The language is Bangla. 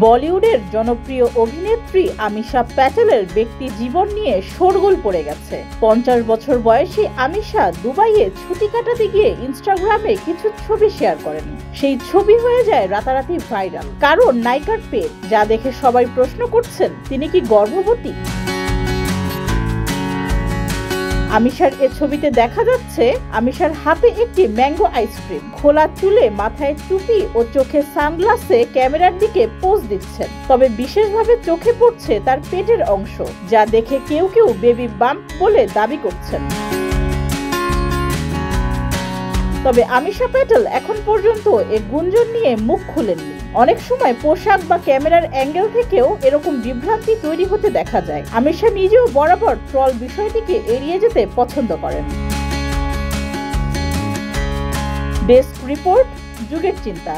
বলিউডের জনপ্রিয় অভিনেত্রী আমিশা প্যাটেলের ব্যক্তি জীবন নিয়ে শোরগোল পড়ে গেছে। 50 বছর বয়সী আমিশা দুবাইয়ে ছুটি কাটাতে গিয়ে ইনস্টাগ্রামে কিছু ছবি শেয়ার করেন। সেই ছবি হয়ে যায় রাতারাতি ভাইরাল, কারণ নায়িকার পেট, যা দেখে সবাই প্রশ্ন করছেন তিনি কি গর্ভবতী। আমিশার এ ছবিতে দেখা যাচ্ছে আমিশার হাতে একটি ম্যাঙ্গো আইসক্রিম, খোলা চুলে, মাথায় টুপি ও চোখে সানগ্লাসে ক্যামেরার দিকে পোজ দিচ্ছেন। তবে বিশেষভাবে চোখে পড়ছে তার পেটের অংশ, যা দেখে কেউ কেউ বেবি বাম্প বলে দাবি করছেন। তবে আমিশা প্যাটেল এখন পর্যন্ত এ গুঞ্জন নিয়ে মুখ খুলেননি। অনেক সময় পোশাক বা ক্যামেরার অ্যাঙ্গেল থেকেও এরকম বিভ্রান্তি তৈরি হতে দেখা যায়। আমিশা নিজেও বরাবর ট্রল বিষয়টিকে এড়িয়ে যেতে পছন্দ করেন। ডেস্ক রিপোর্ট, যুগের চিন্তা।